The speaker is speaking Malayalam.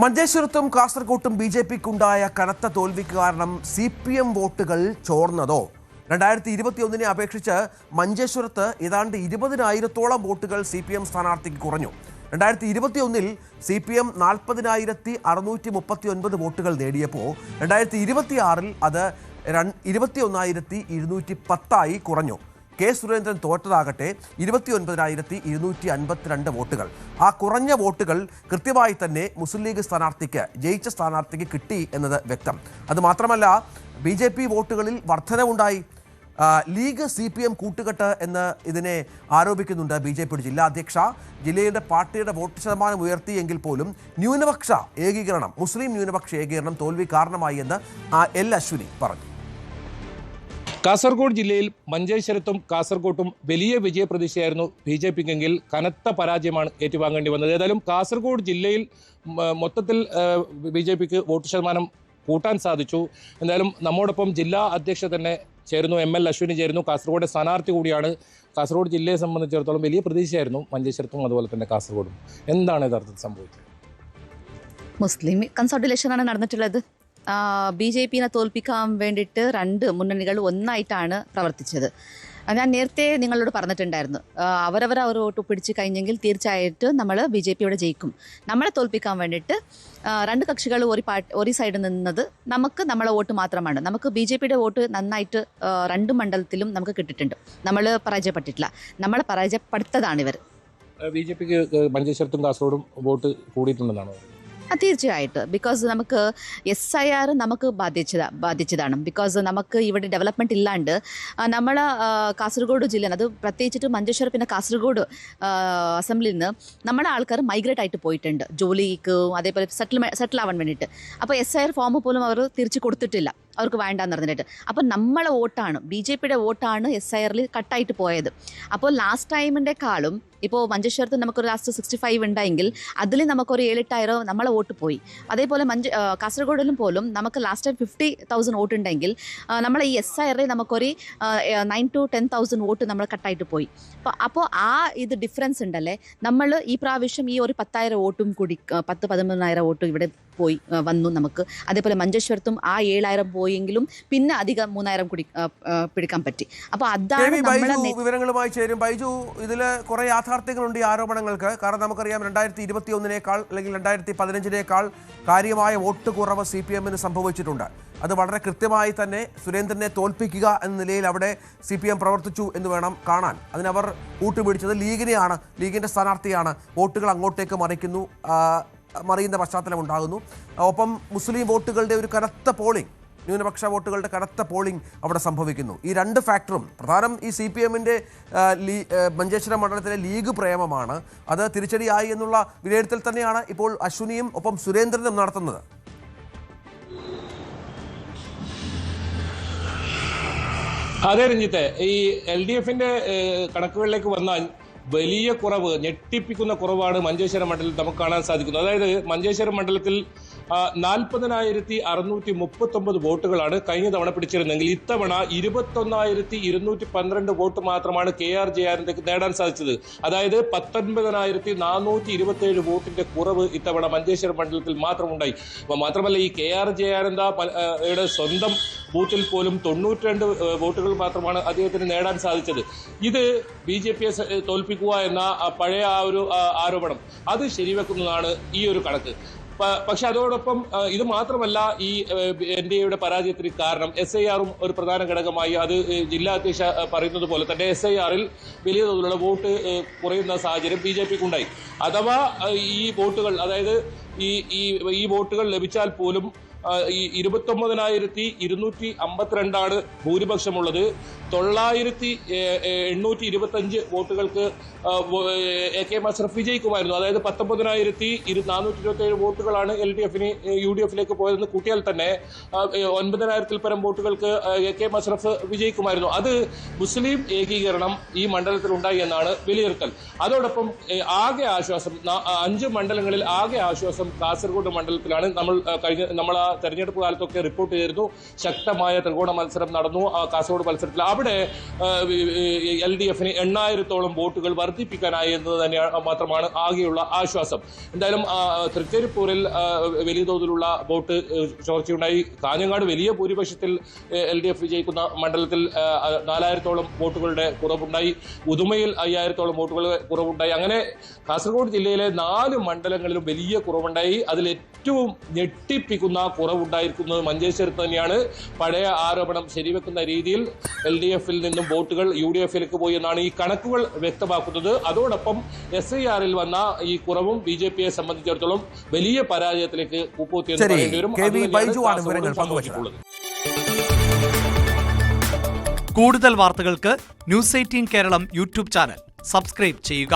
മഞ്ചേശ്വരത്തും കാസർകോട്ടും ബി.ജെ.പിക്കുണ്ടായ കനത്ത തോൽവിക്ക് കാരണം CPM വോട്ടുകൾ ചോർന്നതോ? 2021 അപേക്ഷിച്ച് മഞ്ചേശ്വരത്ത് ഏതാണ്ട് 20,000-ഓളം വോട്ടുകൾ CPM സ്ഥാനാർത്ഥിക്ക് കുറഞ്ഞു. 2021 CPM 40,639 വോട്ടുകൾ നേടിയപ്പോൾ 2026 അത് 21,210 കുറഞ്ഞു. കെ സുരേന്ദ്രൻ തോറ്റതാകട്ടെ 29,252 വോട്ടുകൾ. ആ കുറഞ്ഞ വോട്ടുകൾ കൃത്യമായി തന്നെ മുസ്ലിം ലീഗ് സ്ഥാനാർത്ഥിക്ക്, ജയിച്ച സ്ഥാനാർത്ഥിക്ക് കിട്ടി എന്നത് വ്യക്തം. അതുമാത്രമല്ല, BJP വോട്ടുകളിൽ വർധനവുണ്ടായി. ലീഗ് CPM കൂട്ടുകെട്ട് എന്ന് ഇതിനെ ആരോപിക്കുന്നുണ്ട് BJP ജില്ലാ അധ്യക്ഷ. ജില്ലയുടെ പാർട്ടിയുടെ വോട്ട് ശതമാനം ഉയർത്തിയെങ്കിൽ പോലും ന്യൂനപക്ഷ ഏകീകരണം, മുസ്ലിം ന്യൂനപക്ഷ ഏകീകരണം തോൽവി കാരണമായി എന്ന് L. അശ്വിനി പറഞ്ഞു. കാസർഗോഡ് ജില്ലയിൽ മഞ്ചേശ്വരത്തും കാസർകോട്ടും വലിയ വിജയപ്രതീക്ഷയായിരുന്നു BJPക്കെങ്കിൽ കനത്ത പരാജയമാണ് ഏറ്റുവാങ്ങേണ്ടി വന്നത്. ഏതായാലും കാസർഗോഡ് ജില്ലയിൽ മൊത്തത്തിൽ BJPക്ക് വോട്ട് ശതമാനം കൂട്ടാൻ സാധിച്ചു. എന്തായാലും നമ്മോടൊപ്പം ജില്ലാ അധ്യക്ഷ തന്നെ ചേരുന്നു, ML അശ്വിനി ചേരുന്നു. കാസർഗോഡ് സ്ഥാനാർത്ഥി കൂടിയാണ്. കാസർഗോഡ് ജില്ലയെ സംബന്ധിച്ചിടത്തോളം വലിയ പ്രതീക്ഷയായിരുന്നു മഞ്ചേശ്വരത്തും അതുപോലെ തന്നെ കാസർഗോഡും. എന്താണ് യഥാർത്ഥത്തിൽ സംഭവിച്ചത്? മുസ്ലിം കൺസോളിഡേഷനാണ് നടന്നിട്ടുള്ളത്. BJPനെ തോൽപ്പിക്കാൻ വേണ്ടിയിട്ട് രണ്ട് മുന്നണികൾ ഒന്നായിട്ടാണ് പ്രവർത്തിച്ചത്. ഞാൻ നേരത്തെ നിങ്ങളോട് പറഞ്ഞിട്ടുണ്ടായിരുന്നു, അവരവർ വോട്ട് പിടിച്ച് കഴിഞ്ഞെങ്കിൽ തീർച്ചയായിട്ടും നമ്മൾ BJPയോടെ ജയിക്കും. നമ്മളെ തോൽപ്പിക്കാൻ വേണ്ടിയിട്ട് രണ്ട് കക്ഷികൾ ഒരു സൈഡിൽ നിന്നത് നമുക്ക് നമ്മളെ വോട്ട് മാത്രമാണ്. നമുക്ക് BJPയുടെ വോട്ട് നന്നായിട്ട് രണ്ട് മണ്ഡലത്തിലും നമുക്ക് കിട്ടിയിട്ടുണ്ട്. നമ്മൾ പരാജയപ്പെട്ടിട്ടില്ല, നമ്മളെ പരാജയപ്പെടുത്തതാണ് ഇവർ. BJPക്ക് മഞ്ചേശ്വരത്തും കാസർഗോഡും വോട്ട് കൂടിയിട്ടുണ്ടെന്നാണ്? തീർച്ചയായിട്ടും. ബിക്കോസ് നമുക്ക് SIR നമുക്ക് ബാധിച്ചതാണ്. ബിക്കോസ് നമുക്ക് ഇവിടെ ഡെവലപ്മെൻറ്റ് ഇല്ലാണ്ട് നമ്മളെ കാസർഗോഡ് ജില്ല, അത് പ്രത്യേകിച്ചിട്ട് മഞ്ചേശ്വരം പിന്നെ കാസർഗോഡ് അസംബ്ലിയിൽ നിന്ന് നമ്മുടെ ആൾക്കാർ മൈഗ്രേറ്റ് ആയിട്ട് പോയിട്ടുണ്ട് ജോലിക്ക്, അതേപോലെ സെറ്റിൽ ആവാൻ വേണ്ടിയിട്ട്. അപ്പോൾ SIR ഫോം പോലും അവർ തിരിച്ച് കൊടുത്തിട്ടില്ല, അവർക്ക് വേണ്ടാന്ന് പറഞ്ഞിട്ട്. അപ്പോൾ നമ്മളെ വോട്ടാണ്, BJPയുടെ വോട്ടാണ് SIRൽ കട്ടായിട്ട് പോയത്. അപ്പോൾ ലാസ്റ്റ് ടൈമിൻ്റെ കാളും ഇപ്പോൾ മഞ്ചേശ്വരത്ത് നമുക്കൊരു ലാസ്റ്റ് 65 ഉണ്ടായെങ്കിൽ അതിൽ നമുക്കൊരു 7-8,000 നമ്മളെ വോട്ട് പോയി. അതേപോലെ കാസർഗോഡിലും പോലും നമുക്ക് ലാസ്റ്റ് ടൈം 50,000 വോട്ട് ഉണ്ടെങ്കിൽ നമ്മളെ ഈ SIRൽ നമുക്കൊരു 9,000 to 10,000 വോട്ട് നമ്മൾ കട്ടായിട്ട് പോയി. അപ്പോൾ ആ ഇത് ഡിഫറൻസ് ഉണ്ടല്ലേ. നമ്മൾ ഈ പ്രാവശ്യം ഈ ഒരു 10,000 വോട്ടും കൂടി 10-11,000 വോട്ടും ഇവിടെ പോയി വന്നു നമുക്ക്. അതേപോലെ മഞ്ചേശ്വരത്തും ആ 7,000 പോയെങ്കിലും പിന്നെ അധികം 3,000 കൂടി പിടിക്കാൻ പറ്റി. അപ്പോൾ അതാണ് വിവരങ്ങളുമായി ചേരും. ബൈജു, ഇതിൽ കുറെ യാഥാർത്ഥ്യങ്ങളുണ്ട് ഈ ആരോപണങ്ങൾക്ക്. കാരണം നമുക്കറിയാം 2021 അല്ലെങ്കിൽ 2015 കാര്യമായ വോട്ട് കുറവ് CPMന് സംഭവിച്ചിട്ടുണ്ട്. അത് വളരെ കൃത്യമായി തന്നെ സുരേന്ദ്രനെ തോൽപ്പിക്കുക എന്ന നിലയിൽ അവിടെ CPM പ്രവർത്തിച്ചു എന്ന് വേണം കാണാൻ. അതിനവർ കൂട്ടുപിടിച്ചത് ലീഗിനെയാണ്, ലീഗിൻ്റെ സ്ഥാനാർത്ഥിയാണ്. വോട്ടുകൾ അങ്ങോട്ടേക്ക് മറിയുന്ന പശ്ചാത്തലം ഉണ്ടാകുന്നു. ഒപ്പം മുസ്ലിം വോട്ടുകളുടെ ഒരു കനത്ത പോളിംഗ്, ന്യൂനപക്ഷ വോട്ടുകളുടെ കനത്ത പോളിംഗ് അവിടെ സംഭവിക്കുന്നു. ഈ രണ്ട് ഫാക്ടറും പ്രധാനം ഈ CPMൻ്റെ മഞ്ചേശ്വരം മണ്ഡലത്തിലെ ലീഗ് പ്രേമമാണ്. അത് തിരിച്ചടിയായി എന്നുള്ള വിലയിരുത്തൽ തന്നെയാണ് ഇപ്പോൾ അശ്വിനിയും ഒപ്പം സുരേന്ദ്രനും നടത്തുന്നത്. അതെ രഞ്ജിത്തെ, ഈ LDFൻ്റെ കണക്കുകളിലേക്ക് വന്നാൽ വലിയ കുറവ്, ഞെട്ടിപ്പിക്കുന്ന കുറവാണ് മഞ്ചേശ്വരം മണ്ഡലത്തിൽ നമുക്ക് കാണാൻ സാധിക്കുന്നത്. അതായത് മഞ്ചേശ്വരം മണ്ഡലത്തിൽ 40,639 വോട്ടുകളാണ് കഴിഞ്ഞ തവണ പിടിച്ചിരുന്നെങ്കിൽ ഇത്തവണ 21,212 വോട്ട് മാത്രമാണ് KRJRന്റെ നേടാൻ സാധിച്ചത്. അതായത് 19,427 വോട്ടിന്റെ കുറവ് ഇത്തവണ മഞ്ചേശ്വരം മണ്ഡലത്തിൽ മാത്രമുണ്ടായി. മാത്രമല്ല, ഈ KRJR യുടെ സ്വന്തം ബൂത്തിൽ പോലും 92 വോട്ടുകൾ മാത്രമാണ് അദ്ദേഹത്തിന് നേടാൻ സാധിച്ചത്. ഇത് BJPയെ തോൽപ്പിക്കുക എന്ന പഴയ ആ ഒരു ആരോപണം അത് ശരിവെക്കുന്നതാണ് ഈ ഒരു കണക്ക്. പക്ഷെ അതോടൊപ്പം ഇത് മാത്രമല്ല, ഈ NDAയുടെ പരാജയത്തിന് കാരണം SIRും ഒരു പ്രധാന ഘടകമായി. അത് ജില്ലാ അധ്യക്ഷ പറയുന്നത് പോലെ തന്നെ SIRൽ വലിയ തോതിലുള്ള വോട്ട് കുറയുന്ന സാഹചര്യം BJPക്കുണ്ടായി. അഥവാ ഈ വോട്ടുകൾ, അതായത് ഈ വോട്ടുകൾ ലഭിച്ചാൽ പോലും ഈ 29,252 ഭൂരിപക്ഷമുള്ളത്. 9,825 വോട്ടുകൾക്ക് AK മഷ്റഫ് വിജയിക്കുമായിരുന്നു. അതായത് 19,427 വോട്ടുകളാണ് LDFന് UDFിലേക്ക് പോയതെന്ന് കൂട്ടിയാൽ തന്നെ 9,000-ൽ പരം വോട്ടുകൾക്ക് AK മഷ്റഫ് വിജയിക്കുമായിരുന്നു. അത് മുസ്ലിം ഏകീകരണം ഈ മണ്ഡലത്തിൽ ഉണ്ടായി എന്നാണ് വിലയിരുത്തൽ. അതോടൊപ്പം ആകെ ആശ്വാസം, 5 മണ്ഡലങ്ങളിൽ ആകെ ആശ്വാസം കാസർഗോഡ് മണ്ഡലത്തിലാണ്. നമ്മൾ ആ തെരഞ്ഞെടുപ്പ് കാലത്തൊക്കെ റിപ്പോർട്ട് ചെയ്തിരുന്നു. ശക്തമായ ത്രികോണ മത്സരം നടന്നു കാസർഗോഡ് മത്സരത്തിൽ. അവിടെ LDF 8000-ഓളം വോട്ടുകൾ വർദ്ധിപ്പിക്കാനായി എന്നത് തന്നെ മാത്രമാണ് ആകെയുള്ള ആശ്വാസം. എന്തായാലും തൃക്കരിപ്പൂരിൽ വലിയ തോതിലുള്ള വോട്ട് ചോർച്ചയുണ്ടായി. കാഞ്ഞങ്ങാട് വലിയ ഭൂരിപക്ഷത്തിൽ LDF വിജയിക്കുന്ന മണ്ഡലത്തിൽ 4000-ഓളം വോട്ടുകളുടെ കുറവുണ്ടായി. ഉദുമയിൽ 5000-ഓളം വോട്ടുകൾ കുറവുണ്ടായി. അങ്ങനെ കാസർഗോഡ് ജില്ലയിലെ 4 മണ്ഡലങ്ങളിലും വലിയ കുറവുണ്ടായി. അതിൽ ഏറ്റവും ഞെട്ടിപ്പിക്കുന്ന കുറവുണ്ടായിരിക്കുന്നത് മഞ്ചേശ്വരത്ത് തന്നെയാണ്. പഴയ ആരോപണം ശരിവെക്കുന്ന രീതിയിൽ LDF-ൽ നിന്നും വോട്ടുകൾ UDF-ലേക്ക് പോയി എന്നാണ് ഈ കണക്കുകൾ വ്യക്തമാക്കുന്നത്. അതോടൊപ്പം SIR-ൽ വന്ന ഈ കുറവും BJP-യെ സംബന്ധിച്ചിടത്തോളം വലിയ പരാജയത്തിലേക്ക് കൂപ്പുകുത്തിയെന്ന് പറയേണ്ടി വരും. കൂടുതൽ വാർത്തകൾക്ക് News 18 Keralam YouTube channel subscribe ചെയ്യുക.